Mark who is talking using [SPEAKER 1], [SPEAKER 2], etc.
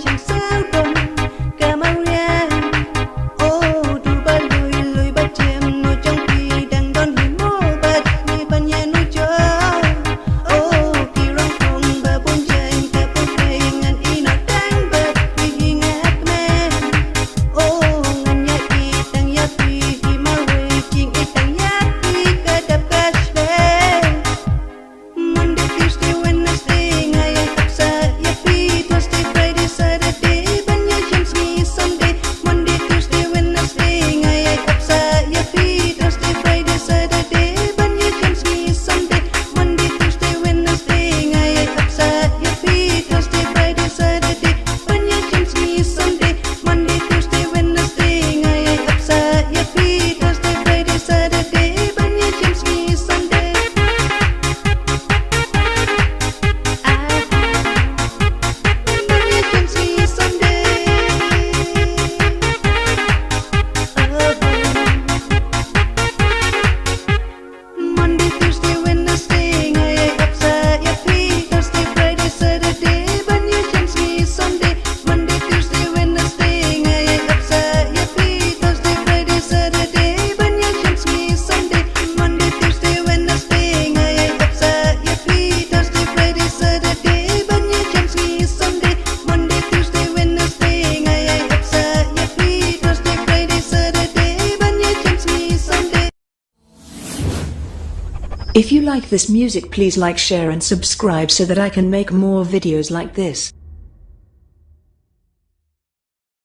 [SPEAKER 1] chẳng sao đông cả mang ra ô đủ ba lùi ba chém nuôi trong khi đang đón hi mô bật vì ban nhà nuôi cho ô kỳ rong phong ba bốn chân cả bốn cây ngàn y nó đang bật vì hi ngát mê ô ngàn nhà y đang ya tùy hi ma huê chinh y đang ya tùy cả đập cả shbe Monday Tuesday Wednesday ngày ai tập sa ya phi Thursday Friday Saturday ban nhà chance me Sunday Monday Tuesday Wednesday ngày ai tập sa ya phi Thursday Friday Saturday ban nhà chance me Sunday Monday Tuesday Wednesday ngày ai tập sa ya phi Thursday Friday Saturday ban nhà chance me Sunday Monday Tuesday Wednesday ngày ai tập sa ya phi Thursday Friday Saturday ban nhà chance me Sunday Monday, Tuesday, Wednesday, ngày ai tập sa ya phi Thursday, Friday, Saturday, ban nhà chance me Sunday. Monday, Tuesday, Wednesday, ngày ai tập sa ya phi Thursday, Friday, Saturday, ban nhà chance me Sunday. Monday, Tuesday, Wednesday, ngày ai tập sa ya phi Thursday, Friday, Saturday, ban nhà chance me Sunday. Monday, Tuesday, Wednesday, ngày ai tập sa ya phi Thursday, Friday, Saturday, ban nhà chance me Sunday.
[SPEAKER 2] If you like this music, please like, share and subscribe so that I can make more videos like this.